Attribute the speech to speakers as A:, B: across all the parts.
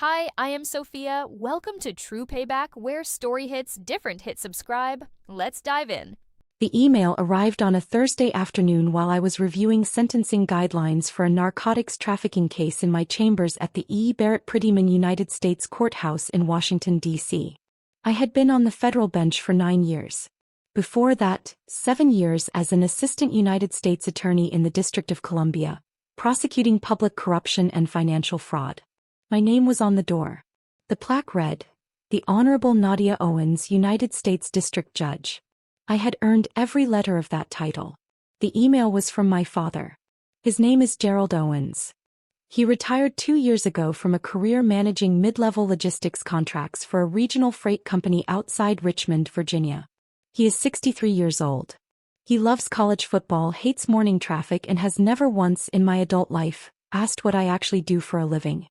A: Hi, I am Sophia. Welcome to True Payback, where story hits different. Hit subscribe. Let's dive in.
B: The email arrived on a Thursday afternoon while I was reviewing sentencing guidelines for a narcotics trafficking case in my chambers at the E. Barrett Prettyman United States Courthouse in Washington, D.C. I had been on the federal bench for 9 years. Before that, 7 years as an assistant United States attorney in the District of Columbia, prosecuting public corruption and financial fraud. My name was on the door. The plaque read, "The Honorable Nadia Owens, United States District Judge." I had earned every letter of that title. The email was from my father. His name is Gerald Owens. He retired 2 years ago from a career managing mid-level logistics contracts for a regional freight company outside Richmond, Virginia. He is 63 years old. He loves college football, hates morning traffic, and has never once in my adult life asked what I actually do for a living.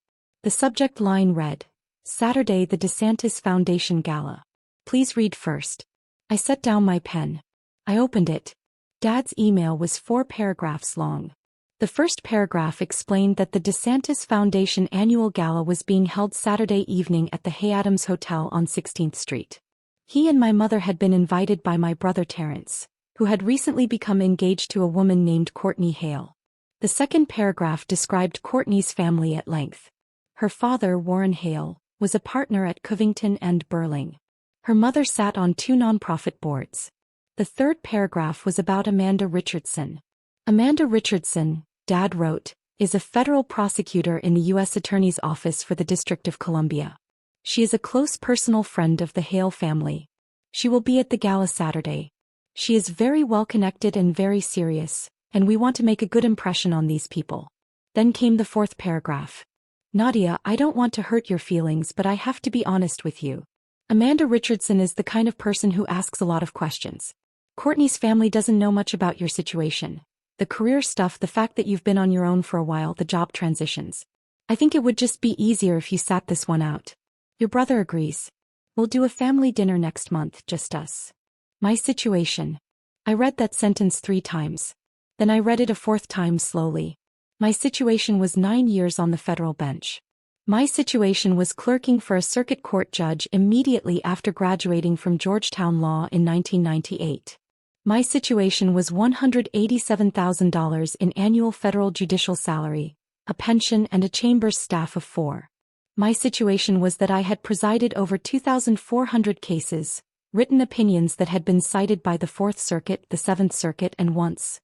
B: The subject line read, "Saturday the DeSantis Foundation Gala. Please read first." I set down my pen. I opened it. Dad's email was 4 paragraphs long. The first paragraph explained that the DeSantis Foundation annual gala was being held Saturday evening at the Hay Adams Hotel on 16th Street. He and my mother had been invited by my brother Terrence, who had recently become engaged to a woman named Courtney Hale. The second paragraph described Courtney's family at length. Her father, Warren Hale, was a partner at Covington and Burling. Her mother sat on 2 nonprofit boards. The third paragraph was about Amanda Richardson. Amanda Richardson, Dad wrote, is a federal prosecutor in the U.S. Attorney's Office for the District of Columbia. She is a close personal friend of the Hale family. She will be at the gala Saturday. She is very well connected and very serious, and we want to make a good impression on these people. Then came the fourth paragraph. Nadia, I don't want to hurt your feelings, but I have to be honest with you. Amanda Richardson is the kind of person who asks a lot of questions. Courtney's family doesn't know much about your situation. The career stuff, the fact that you've been on your own for a while, the job transitions. I think it would just be easier if you sat this one out. Your brother agrees. We'll do a family dinner next month, just us. My situation. I read that sentence 3 times. Then I read it a 4th time slowly. My situation was 9 years on the federal bench. My situation was clerking for a circuit court judge immediately after graduating from Georgetown Law in 1998. My situation was $187,000 in annual federal judicial salary, a pension, and a chamber's staff of 4. My situation was that I had presided over 2,400 cases, written opinions that had been cited by the 4th Circuit, the 7th Circuit, and once,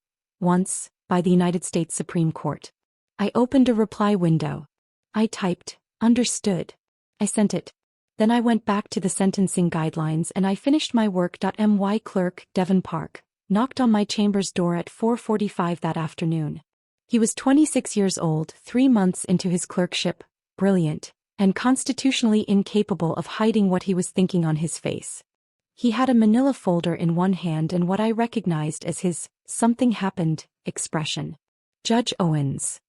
B: by the United States Supreme Court. I opened a reply window. I typed, "Understood." I sent it. Then I went back to the sentencing guidelines and I finished my work. My clerk, Devon Park, knocked on my chamber's door at 4:45 that afternoon. He was 26 years old, 3 months into his clerkship, brilliant, and constitutionally incapable of hiding what he was thinking on his face. He had a manila folder in one hand and what I recognized as his "something happened" expression. "Judge Owens."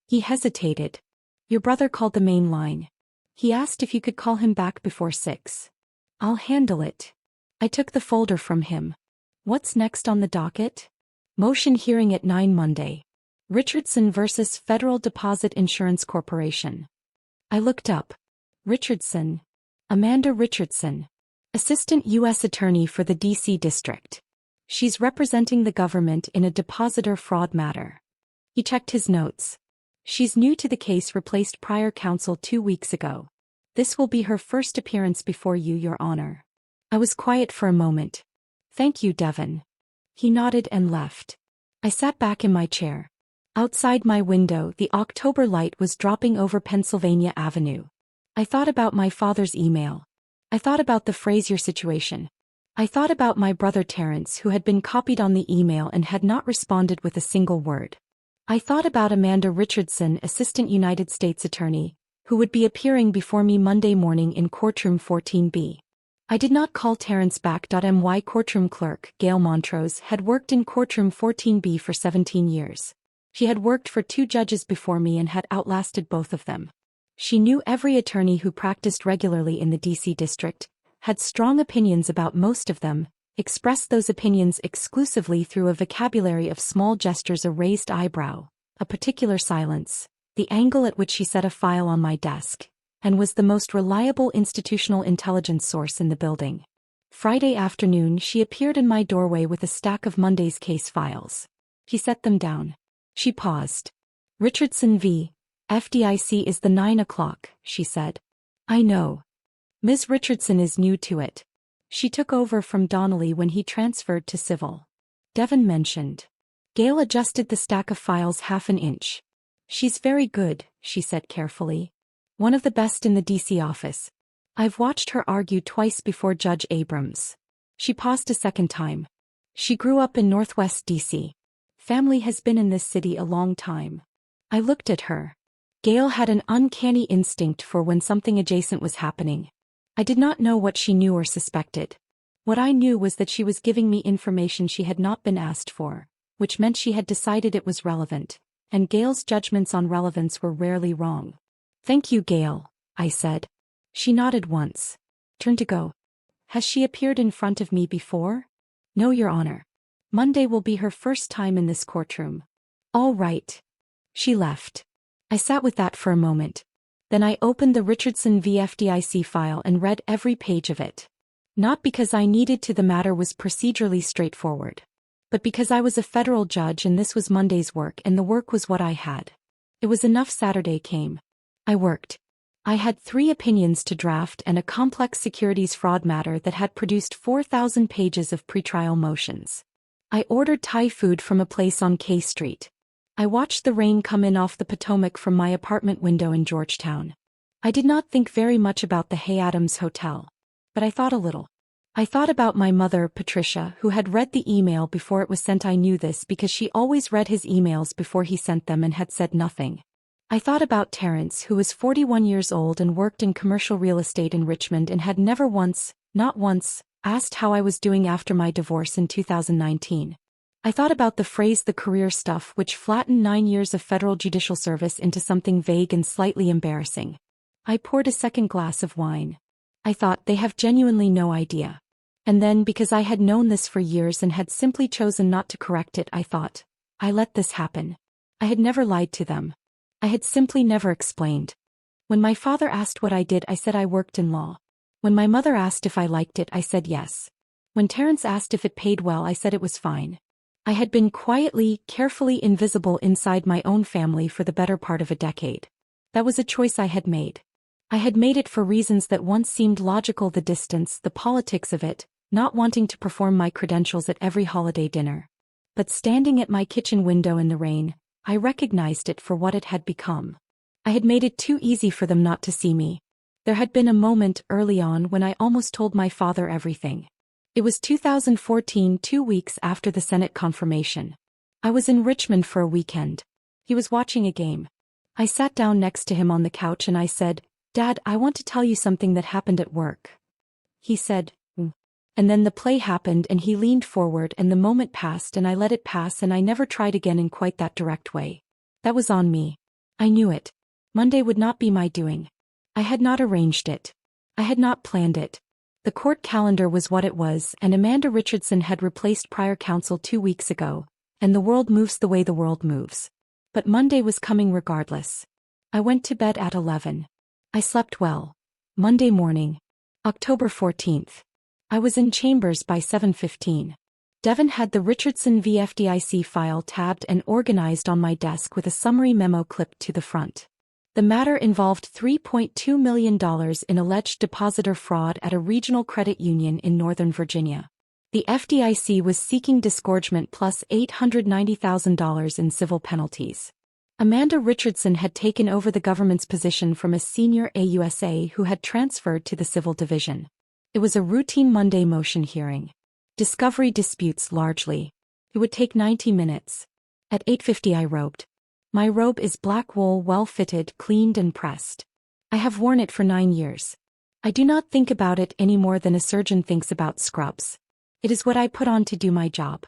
B: He hesitated. "Your brother called the main line. He asked if you could call him back before 6. "I'll handle it." I took the folder from him. "What's next on the docket?" "Motion hearing at 9 Monday. Richardson versus Federal Deposit Insurance Corporation." I looked up. Richardson. Amanda Richardson. Assistant U.S. Attorney for the D.C. District. She's representing the government in a depositor fraud matter. He checked his notes. She's new to the case, replaced prior counsel 2 weeks ago. This will be her first appearance before you, Your Honor. I was quiet for a moment. "Thank you, Devon." He nodded and left. I sat back in my chair. Outside my window, the October light was dropping over Pennsylvania Avenue. I thought about my father's email. I thought about the phrase "your situation." I thought about my brother Terrence, who had been copied on the email and had not responded with a single word. I thought about Amanda Richardson, Assistant United States Attorney, who would be appearing before me Monday morning in courtroom 14B. I did not call Terrence back. My courtroom clerk, Gail Montrose, had worked in courtroom 14B for 17 years. She had worked for 2 judges before me and had outlasted both of them. She knew every attorney who practiced regularly in the D.C. district, had strong opinions about most of them, expressed those opinions exclusively through a vocabulary of small gestures, a raised eyebrow, a particular silence, the angle at which she set a file on my desk, and was the most reliable institutional intelligence source in the building. Friday afternoon she appeared in my doorway with a stack of Monday's case files. He set them down. She paused. Richardson v. FDIC is the 9 o'clock, she said. I know. Ms. Richardson is new to it. She took over from Donnelly when he transferred to civil. Devon mentioned. Gail adjusted the stack of files half an inch. She's very good, she said carefully. One of the best in the DC office. I've watched her argue twice before Judge Abrams. She paused a second time. She grew up in Northwest DC. Family has been in this city a long time. I looked at her. Gail had an uncanny instinct for when something adjacent was happening. I did not know what she knew or suspected. What I knew was that she was giving me information she had not been asked for, which meant she had decided it was relevant, and Gail's judgments on relevance were rarely wrong. Thank you, Gail, I said. She nodded once. Turned to go. Has she appeared in front of me before? No, Your Honor. Monday will be her first time in this courtroom. All right. She left. I sat with that for a moment. Then I opened the Richardson v. FDIC file and read every page of it. Not because I needed to, the matter was procedurally straightforward. But because I was a federal judge and this was Monday's work and the work was what I had. It was enough. Saturday came. I worked. I had 3 opinions to draft and a complex securities fraud matter that had produced 4,000 pages of pretrial motions. I ordered Thai food from a place on K Street. I watched the rain come in off the Potomac from my apartment window in Georgetown. I did not think very much about the Hay Adams Hotel. But I thought a little. I thought about my mother, Patricia, who had read the email before it was sent. I knew this because she always read his emails before he sent them and had said nothing. I thought about Terrence, who was 41 years old and worked in commercial real estate in Richmond and had never once, not once, asked how I was doing after my divorce in 2019. I thought about the phrase "the career stuff," which flattened 9 years of federal judicial service into something vague and slightly embarrassing. I poured a second glass of wine. I thought, they have genuinely no idea. And then, because I had known this for years and had simply chosen not to correct it, I thought, I let this happen. I had never lied to them. I had simply never explained. When my father asked what I did, I said I worked in law. When my mother asked if I liked it, I said yes. When Terrence asked if it paid well, I said it was fine. I had been quietly, carefully invisible inside my own family for the better part of a decade. That was a choice I had made. I had made it for reasons that once seemed logical: the distance, the politics of it, not wanting to perform my credentials at every holiday dinner. But standing at my kitchen window in the rain, I recognized it for what it had become. I had made it too easy for them not to see me. There had been a moment early on when I almost told my father everything. It was 2014, 2 weeks after the Senate confirmation. I was in Richmond for a weekend. He was watching a game. I sat down next to him on the couch and I said, "Dad, I want to tell you something that happened at work." He said, And then the play happened and he leaned forward and the moment passed and I let it pass and I never tried again in quite that direct way. That was on me. I knew it. Monday would not be my doing. I had not arranged it. I had not planned it. The court calendar was what it was, and Amanda Richardson had replaced prior counsel 2 weeks ago, and the world moves the way the world moves. But Monday was coming regardless. I went to bed at 11. I slept well. Monday morning, October 14th. I was in chambers by 7:15. Devon had the Richardson v. FDIC file tabbed and organized on my desk with a summary memo clipped to the front. The matter involved $3.2 million in alleged depositor fraud at a regional credit union in Northern Virginia. The FDIC was seeking disgorgement plus $890,000 in civil penalties. Amanda Richardson had taken over the government's position from a senior AUSA who had transferred to the civil division. It was a routine Monday motion hearing. Discovery disputes largely. It would take 90 minutes. At 8:50 I robed. My robe is black wool, well-fitted, cleaned and pressed. I have worn it for 9 years. I do not think about it any more than a surgeon thinks about scrubs. It is what I put on to do my job.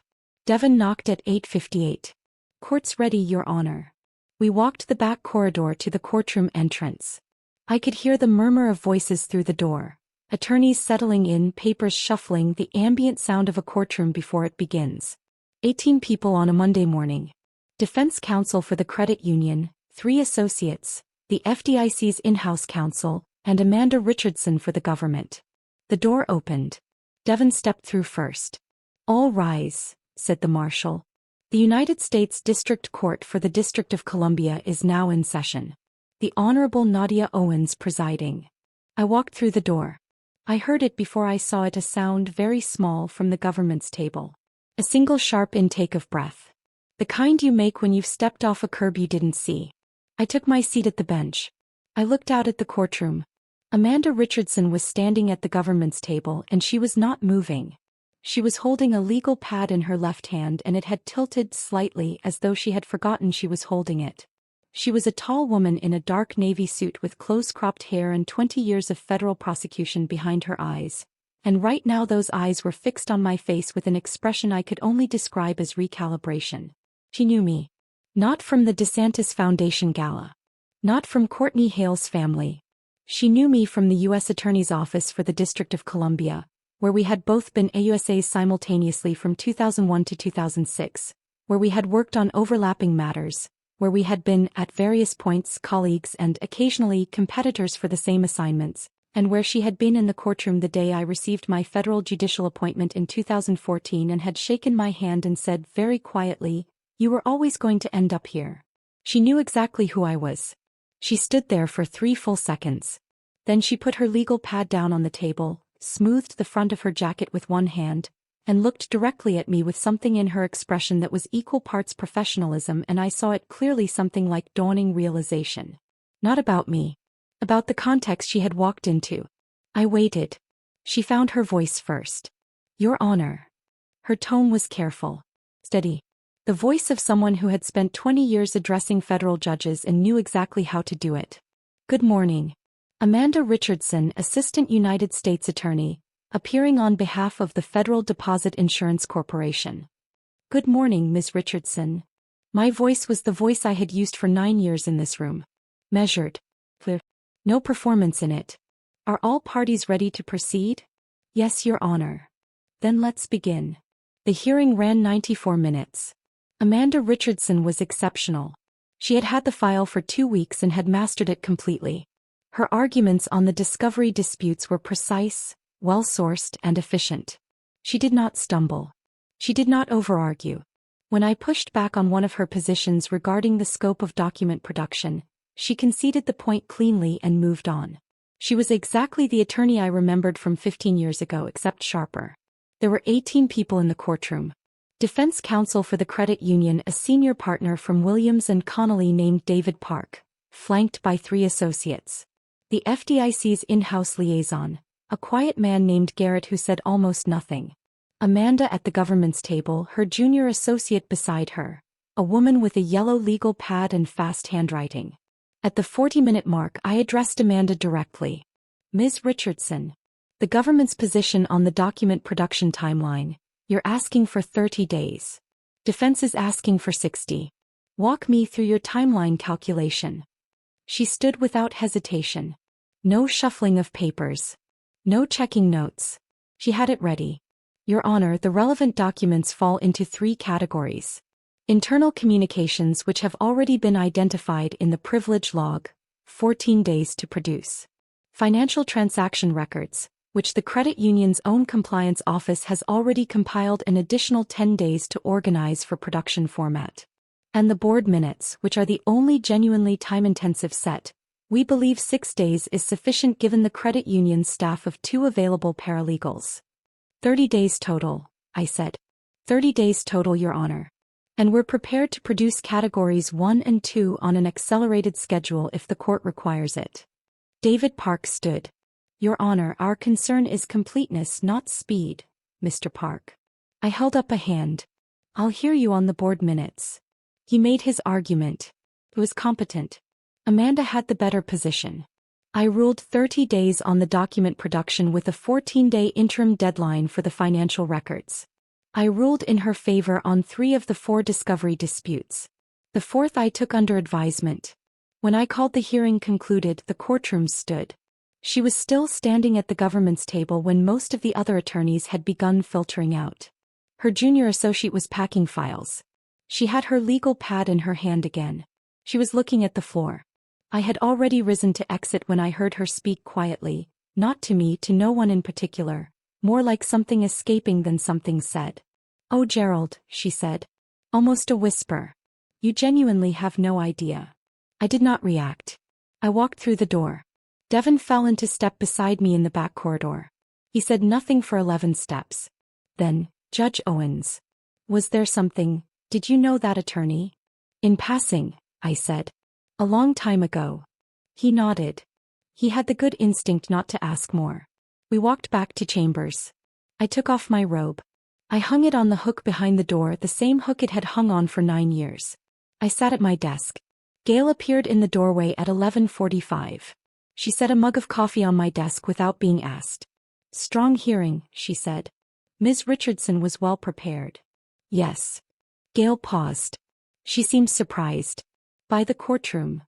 B: Devon knocked at 8:58. "Court's ready, Your Honor." We walked the back corridor to the courtroom entrance. I could hear the murmur of voices through the door. Attorneys settling in, papers shuffling, the ambient sound of a courtroom before it begins. 18 people on a Monday morning. Defense counsel for the credit union, 3 associates, the FDIC's in-house counsel, and Amanda Richardson for the government. The door opened. Devon stepped through first. "All rise," said the marshal. "The United States District Court for the District of Columbia is now in session. The Honorable Nadia Owens presiding." I walked through the door. I heard it before I saw it, a sound very small from the government's table. A single sharp intake of breath. The kind you make when you've stepped off a curb you didn't see. I took my seat at the bench. I looked out at the courtroom. Amanda Richardson was standing at the government's table and she was not moving. She was holding a legal pad in her left hand and it had tilted slightly as though she had forgotten she was holding it. She was a tall woman in a dark navy suit with close-cropped hair and 20 years of federal prosecution behind her eyes. And right now those eyes were fixed on my face with an expression I could only describe as recalibration. She knew me. Not from the DeSantis Foundation Gala. Not from Courtney Hale's family. She knew me from the U.S. Attorney's Office for the District of Columbia, where we had both been AUSAs simultaneously from 2001 to 2006, where we had worked on overlapping matters, where we had been, at various points, colleagues and, occasionally, competitors for the same assignments, and where she had been in the courtroom the day I received my federal judicial appointment in 2014 and had shaken my hand and said very quietly, "You were always going to end up here." She knew exactly who I was. She stood there for 3 full seconds. Then she put her legal pad down on the table, smoothed the front of her jacket with one hand, and looked directly at me with something in her expression that was equal parts professionalism, and I saw it clearly, something like dawning realization. Not about me. About the context she had walked into. I waited. She found her voice first. "Your Honor." Her tone was careful. Steady. The voice of someone who had spent 20 years addressing federal judges and knew exactly how to do it. "Good morning. Amanda Richardson, Assistant United States Attorney, appearing on behalf of the Federal Deposit Insurance Corporation." "Good morning, Ms. Richardson." My voice was the voice I had used for 9 years in this room. Measured. Clear. No performance in it. "Are all parties ready to proceed?" "Yes, Your Honor." "Then let's begin." The hearing ran 94 minutes. Amanda Richardson was exceptional. She had had the file for 2 weeks and had mastered it completely. Her arguments on the discovery disputes were precise, well-sourced, and efficient. She did not stumble. She did not over-argue. When I pushed back on one of her positions regarding the scope of document production, she conceded the point cleanly and moved on. She was exactly the attorney I remembered from 15 years ago, except sharper. There were 18 people in the courtroom. Defense counsel for the credit union, a senior partner from Williams & Connolly named David Park, flanked by 3 associates. The FDIC's in-house liaison, a quiet man named Garrett who said almost nothing. Amanda at the government's table, her junior associate beside her, a woman with a yellow legal pad and fast handwriting. At the 40-minute mark I addressed Amanda directly. "Ms. Richardson, the government's position on the document production timeline, you're asking for 30 days. Defense is asking for 60. Walk me through your timeline calculation." She stood without hesitation. No shuffling of papers. No checking notes. She had it ready. "Your Honor, the relevant documents fall into 3 categories. Internal communications which have already been identified in the privilege log, 14 days to produce. Financial transaction records, which the credit union's own compliance office has already compiled an additional 10 days to organize for production format. And the board minutes, which are the only genuinely time-intensive set. We believe 6 days is sufficient given the credit union's staff of 2 available paralegals." 30 days total, I said. 30 days total, Your Honor. And we're prepared to produce categories 1 and 2 on an accelerated schedule if the court requires it. David Park stood. "Your Honor, our concern is completeness, not speed, Mr. Park." I held up a hand. "I'll hear you on the board minutes." He made his argument. It was competent. Amanda had the better position. I ruled 30 days on the document production with a 14-day interim deadline for the financial records. I ruled in her favor on 3 of the 4 discovery disputes. The 4th I took under advisement. When I called the hearing concluded, the courtroom stood. She was still standing at the government's table when most of the other attorneys had begun filtering out. Her junior associate was packing files. She had her legal pad in her hand again. She was looking at the floor. I had already risen to exit when I heard her speak quietly, not to me, to no one in particular, more like something escaping than something said. "Oh, Gerald," she said. Almost a whisper. "You genuinely have no idea." I did not react. I walked through the door. Devon fell into step beside me in the back corridor. He said nothing for 11 steps. Then, "Judge Owens. Was there something, did you know that attorney?" "In passing," I said. "A long time ago." He nodded. He had the good instinct not to ask more. We walked back to chambers. I took off my robe. I hung it on the hook behind the door, the same hook it had hung on for 9 years. I sat at my desk. Gail appeared in the doorway at 11:45. She set a mug of coffee on my desk without being asked. "Strong hearing," she said. "Ms. Richardson was well prepared." "Yes." Gail paused. She seemed surprised. "By the courtroom.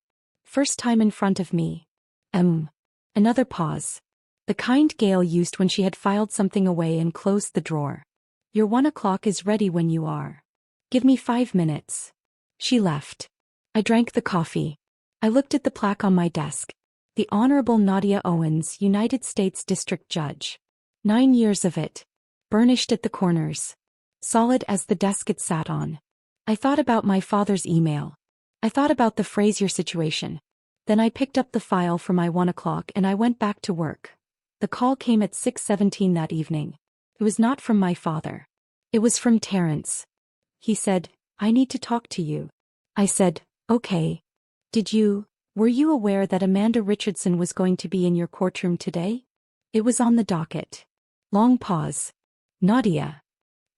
B: First time in front of me." Another pause. The kind Gail used when she had filed something away and closed the drawer. "Your 1 o'clock is ready when you are. Give me 5 minutes." She left. I drank the coffee. I looked at the plaque on my desk. The Honorable Nadia Owens, United States District Judge. 9 years of it. Burnished at the corners. Solid as the desk it sat on. I thought about my father's email. I thought about the Frazier situation. Then I picked up the file for my 1 o'clock and I went back to work. The call came at 6:17 that evening. It was not from my father. It was from Terrence. He said, "I need to talk to you." I said, "Okay." Were you aware that Amanda Richardson was going to be in your courtroom today?" "It was on the docket." Long pause. "Nadia."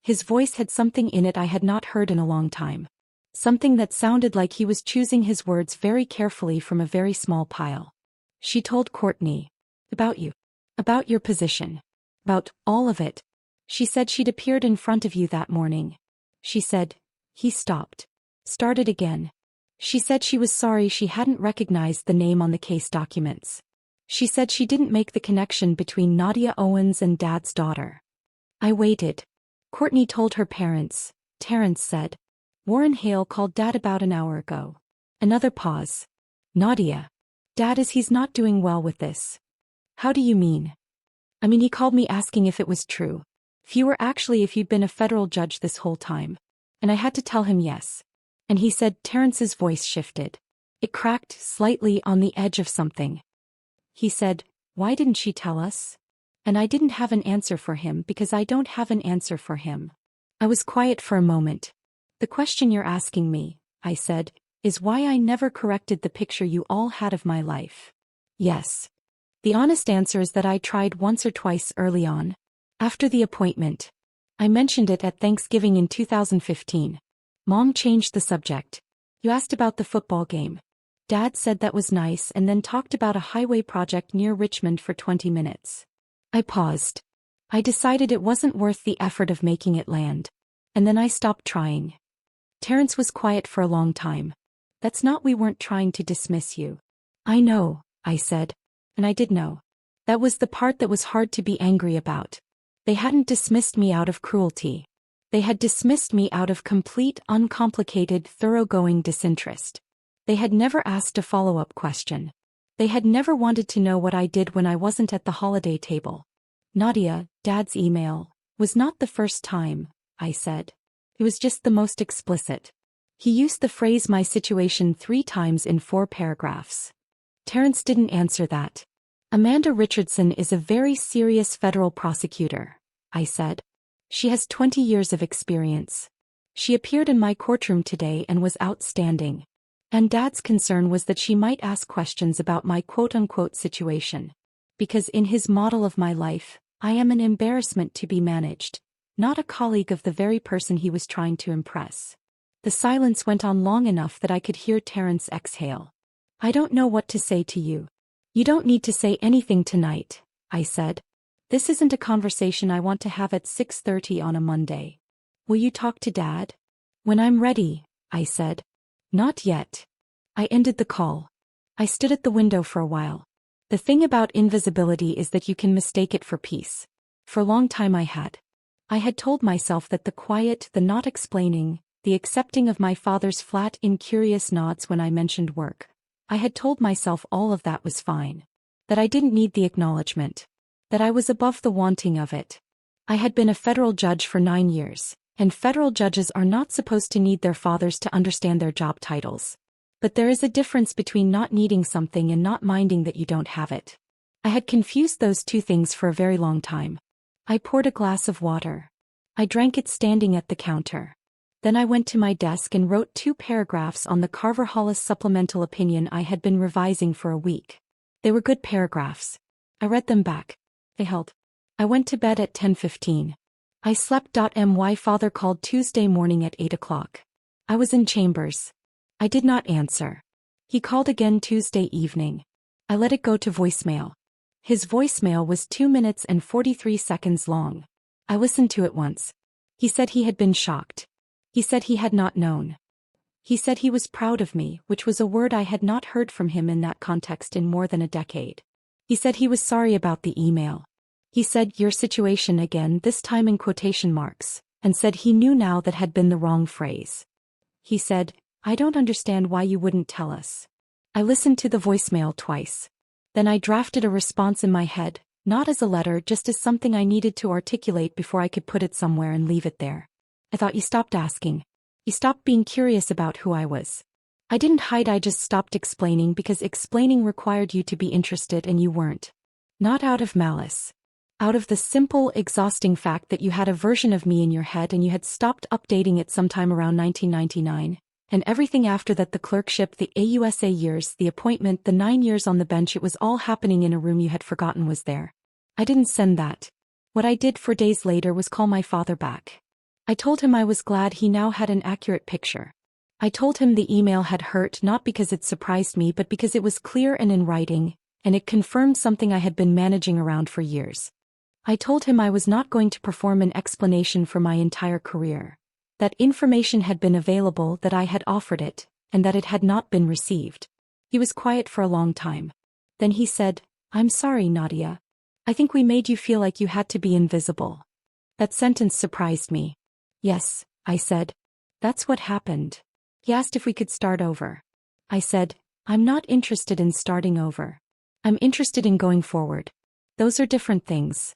B: His voice had something in it I had not heard in a long time. Something that sounded like he was choosing his words very carefully from a very small pile. "She told Courtney. About you. About your position. About all of it. She said she'd appeared in front of you that morning. She said..." He stopped. Started again. "She said she was sorry she hadn't recognized the name on the case documents. She said she didn't make the connection between Nadia Owens and Dad's daughter." I waited. "Courtney told her parents," Terrence said. "Warren Hale called Dad about an hour ago." Another pause. "Nadia. Dad he's not doing well with this." "How do you mean?" "I mean, he called me asking if it was true. If you'd been a federal judge this whole time." And I had to tell him yes. And he said, Terrence's voice shifted. It cracked slightly on the edge of something. He said, "Why didn't she tell us?" And I didn't have an answer for him because I don't have an answer for him. I was quiet for a moment. "The question you're asking me," I said, "is why I never corrected the picture you all had of my life." "Yes." The honest answer is that I tried once or twice early on. After the appointment. I mentioned it at Thanksgiving in 2015. Mom changed the subject. "You asked about the football game." Dad said that was nice and then talked about a highway project near Richmond for 20 minutes. I paused. I decided it wasn't worth the effort of making it land. And then I stopped trying. Terrence was quiet for a long time. We weren't trying to dismiss you." "I know," I said. And I did know. That was the part that was hard to be angry about. They hadn't dismissed me out of cruelty. They had dismissed me out of complete, uncomplicated, thoroughgoing disinterest. They had never asked a follow-up question. They had never wanted to know what I did when I wasn't at the holiday table. "Nadia, Dad's email, was not the first time," I said. "It was just the most explicit. He used the phrase 'my situation' 3 times in 4 paragraphs. Terrence didn't answer that. "Amanda Richardson is a very serious federal prosecutor," I said. "She has 20 years of experience. She appeared in my courtroom today and was outstanding. And Dad's concern was that she might ask questions about my quote-unquote situation. Because in his model of my life, I am an embarrassment to be managed, not a colleague of the very person he was trying to impress." The silence went on long enough that I could hear Terrence exhale. "I don't know what to say to you." "You don't need to say anything tonight," I said. "This isn't a conversation I want to have at 6:30 on a Monday. Will you talk to Dad?" "When I'm ready," I said. "Not yet." I ended the call. I stood at the window for a while. The thing about invisibility is that you can mistake it for peace. For a long time I had. I had told myself that the quiet, the not explaining, the accepting of my father's flat, incurious nods when I mentioned work. I had told myself all of that was fine. That I didn't need the acknowledgement. That I was above the wanting of it. I had been a federal judge for 9 years, and federal judges are not supposed to need their fathers to understand their job titles. But there is a difference between not needing something and not minding that you don't have it. I had confused those two things for a very long time. I poured a glass of water. I drank it standing at the counter. Then I went to my desk and wrote 2 paragraphs on the Carver-Hollis supplemental opinion I had been revising for a week. They were good paragraphs. I read them back. They held. I went to bed at 10:15. I slept. My father called Tuesday morning at 8 o'clock. I was in chambers. I did not answer. He called again Tuesday evening. I let it go to voicemail. His voicemail was 2 minutes and 43 seconds long. I listened to it once. He said he had been shocked. He said he had not known. He said he was proud of me, which was a word I had not heard from him in that context in more than a decade. He said he was sorry about the email. He said, "Your situation again," this time in quotation marks, and said he knew now that had been the wrong phrase. He said, "I don't understand why you wouldn't tell us." I listened to the voicemail twice. Then I drafted a response in my head, not as a letter, just as something I needed to articulate before I could put it somewhere and leave it there. I thought, you stopped asking. You stopped being curious about who I was. I didn't hide, I just stopped explaining because explaining required you to be interested and you weren't. Not out of malice. Out of the simple, exhausting fact that you had a version of me in your head and you had stopped updating it sometime around 1999. And everything after that, the clerkship, the AUSA years, the appointment, the 9 years on the bench, it was all happening in a room you had forgotten was there. I didn't send that. What I did 4 days later was call my father back. I told him I was glad he now had an accurate picture. I told him the email had hurt not because it surprised me but because it was clear and in writing, and it confirmed something I had been managing around for years. I told him I was not going to perform an explanation for my entire career. That information had been available, that I had offered it, and that it had not been received. He was quiet for a long time. Then he said, "I'm sorry, Nadia. I think we made you feel like you had to be invisible." That sentence surprised me. "Yes," I said. "That's what happened." He asked if we could start over. I said, "I'm not interested in starting over. I'm interested in going forward. Those are different things."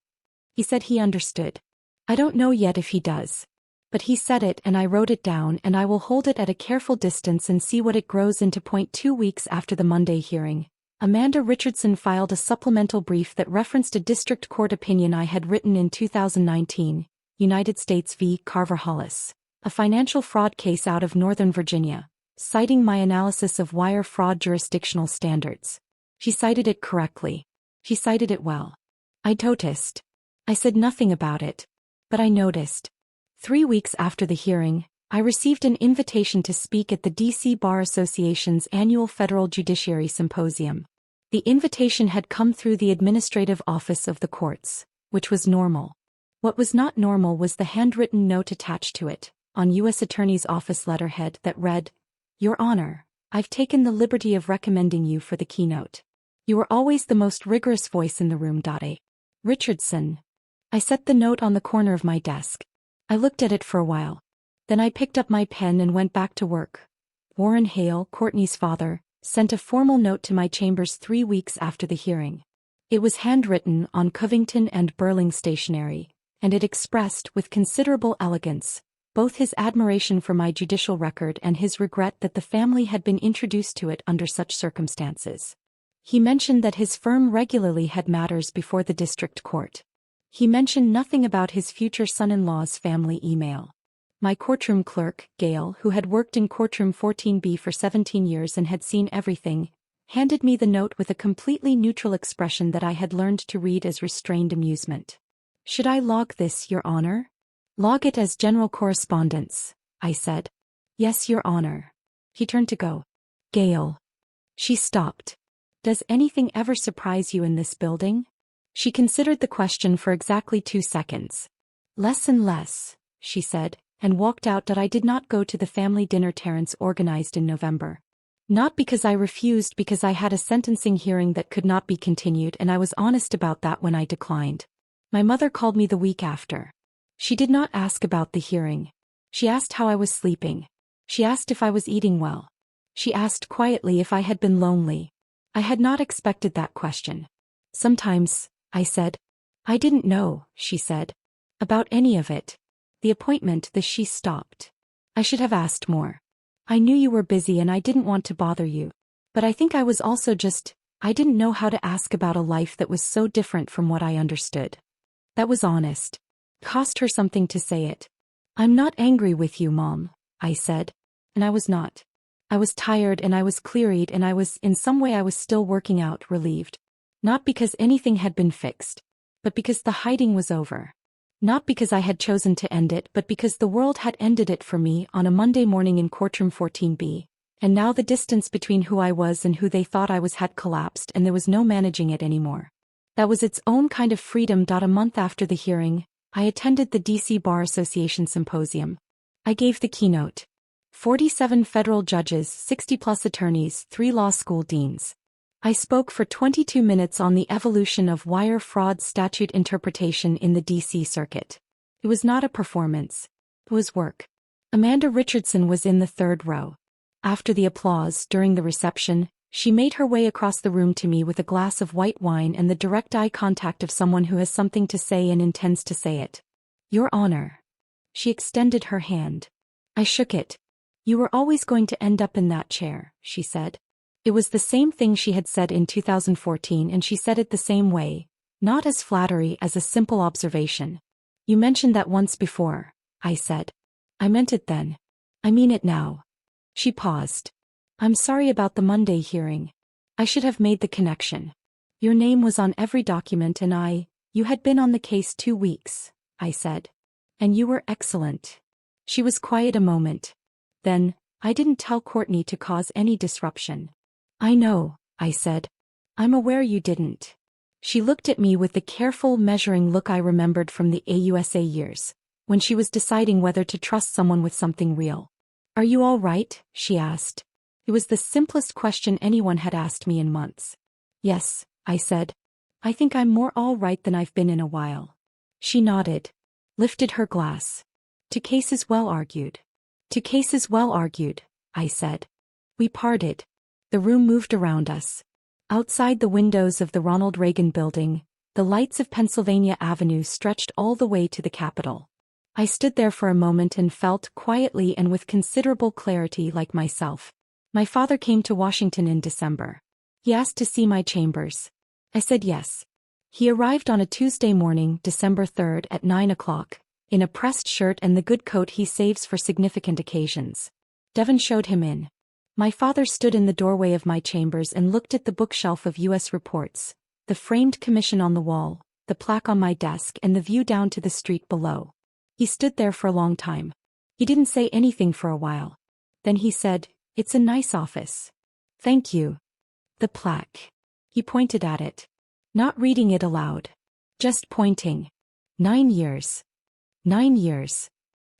B: He said he understood. I don't know yet if he does. But he said it and I wrote it down and I will hold it at a careful distance and see what it grows into. 2 weeks after the Monday hearing, Amanda Richardson filed a supplemental brief that referenced a district court opinion I had written in 2019, United States v. Carver-Hollis, a financial fraud case out of Northern Virginia, citing my analysis of wire fraud jurisdictional standards. She cited it correctly. She cited it well. I noticed. I said nothing about it. But I noticed. 3 weeks after the hearing, I received an invitation to speak at the D.C. Bar Association's annual Federal Judiciary Symposium. The invitation had come through the administrative office of the courts, which was normal. What was not normal was the handwritten note attached to it, on U.S. Attorney's Office letterhead that read, "Your Honor, I've taken the liberty of recommending you for the keynote. You were always the most rigorous voice in the room. A. Richardson." I set the note on the corner of my desk. I looked at it for a while. Then I picked up my pen and went back to work. Warren Hale, Courtney's father, sent a formal note to my chambers 3 weeks after the hearing. It was handwritten on Covington and Burling stationery, and it expressed, with considerable elegance, both his admiration for my judicial record and his regret that the family had been introduced to it under such circumstances. He mentioned that his firm regularly had matters before the district court. He mentioned nothing about his future son-in-law's family email. My courtroom clerk, Gail, who had worked in courtroom 14B for 17 years and had seen everything, handed me the note with a completely neutral expression that I had learned to read as restrained amusement. "Should I log this, Your Honor?" "Log it as general correspondence," I said. "Yes, Your Honor." He turned to go. "Gail." She stopped. "Does anything ever surprise you in this building?" She considered the question for exactly 2 seconds. "Less and less," she said, and walked out. I did not go to the family dinner Terrence organized in November. Not because I refused, because I had a sentencing hearing that could not be continued and I was honest about that when I declined. My mother called me the week after. She did not ask about the hearing. She asked how I was sleeping. She asked if I was eating well. She asked quietly if I had been lonely. I had not expected that question. Sometimes, I said. I didn't know, she said. About any of it. The appointment, she stopped. I should have asked more. I knew you were busy and I didn't want to bother you. But I think I was also I didn't know how to ask about a life that was so different from what I understood. That was honest. Cost her something to say it. I'm not angry with you, Mom, I said. And I was not. I was tired and I was clear-eyed and in some way I was still working out, relieved. Not because anything had been fixed, but because the hiding was over. Not because I had chosen to end it, but because the world had ended it for me on a Monday morning in courtroom 14B. And now the distance between who I was and who they thought I was had collapsed and there was no managing it anymore. That was its own kind of freedom. A month after the hearing, I attended the DC Bar Association Symposium. I gave the keynote. 47 federal judges, 60-plus attorneys, 3 law school deans. I spoke for 22 minutes on the evolution of wire fraud statute interpretation in the DC Circuit. It was not a performance. It was work. Amanda Richardson was in the third row. After the applause, during the reception, she made her way across the room to me with a glass of white wine and the direct eye contact of someone who has something to say and intends to say it. Your Honor. She extended her hand. I shook it. You were always going to end up in that chair, she said. It was the same thing she had said in 2014 and she said it the same way, not as flattery as a simple observation. You mentioned that once before, I said. I meant it then. I mean it now. She paused. I'm sorry about the Monday hearing. I should have made the connection. Your name was on every document and you had been on the case 2 weeks, I said. And you were excellent. She was quiet a moment. Then, I didn't tell Courtney to cause any disruption. I know, I said. I'm aware you didn't. She looked at me with the careful, measuring look I remembered from the AUSA years, when she was deciding whether to trust someone with something real. Are you all right? She asked. It was the simplest question anyone had asked me in months. Yes, I said. I think I'm more all right than I've been in a while. She nodded. Lifted her glass. To cases well argued. To cases well argued, I said. We parted. The room moved around us. Outside the windows of the Ronald Reagan building, the lights of Pennsylvania Avenue stretched all the way to the Capitol. I stood there for a moment and felt, quietly and with considerable clarity, like myself. My father came to Washington in December. He asked to see my chambers. I said yes. He arrived on a Tuesday morning, December 3rd at 9 o'clock, in a pressed shirt and the good coat he saves for significant occasions. Devin showed him in. My father stood in the doorway of my chambers and looked at the bookshelf of U.S. reports, the framed commission on the wall, the plaque on my desk and the view down to the street below. He stood there for a long time. He didn't say anything for a while. Then he said, It's a nice office. Thank you. The plaque. He pointed at it. Not reading it aloud. Just pointing. 9 years. 9 years.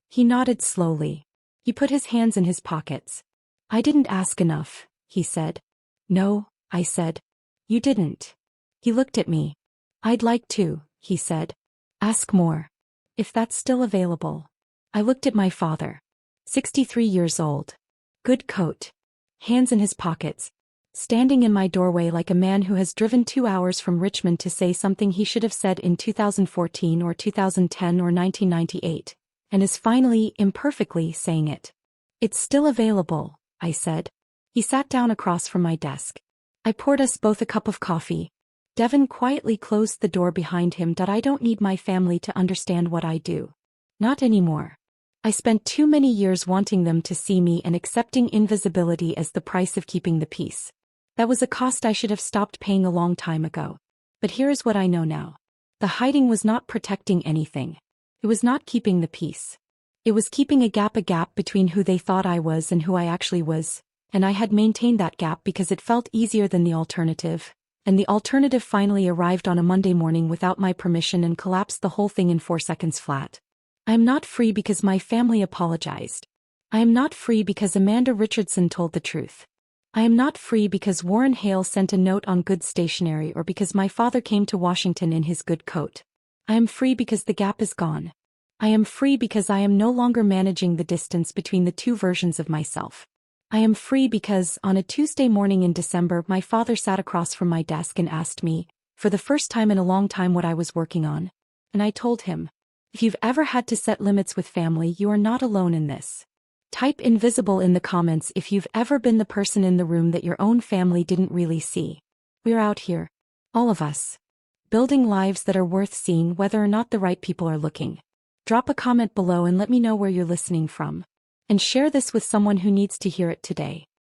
B: He nodded slowly. He put his hands in his pockets. I didn't ask enough, he said. No, I said. You didn't. He looked at me. I'd like to, he said. Ask more. If that's still available. I looked at my father. 63 years old. Good coat. Hands in his pockets. Standing in my doorway like a man who has driven 2 hours from Richmond to say something he should have said in 2014 or 2010 or 1998, and is finally, imperfectly, saying it. It's still available, I said. He sat down across from my desk. I poured us both a cup of coffee. Devin quietly closed the door behind him. I don't need my family to understand what I do. Not anymore. I spent too many years wanting them to see me and accepting invisibility as the price of keeping the peace. That was a cost I should have stopped paying a long time ago. But here is what I know now. The hiding was not protecting anything. It was not keeping the peace. It was keeping a gap between who they thought I was and who I actually was, and I had maintained that gap because it felt easier than the alternative. And the alternative finally arrived on a Monday morning without my permission and collapsed the whole thing in 4 seconds flat. I am not free because my family apologized. I am not free because Amanda Richardson told the truth. I am not free because Warren Hale sent a note on good stationery or because my father came to Washington in his good coat. I am free because the gap is gone. I am free because I am no longer managing the distance between the two versions of myself. I am free because, on a Tuesday morning in December, my father sat across from my desk and asked me, for the first time in a long time, what I was working on. And I told him, if you've ever had to set limits with family, you are not alone in this. Type invisible in the comments if you've ever been the person in the room that your own family didn't really see. We're out here, all of us, building lives that are worth seeing whether or not the right people are looking. Drop a comment below and let me know where you're listening from. And share this with someone who needs to hear it today.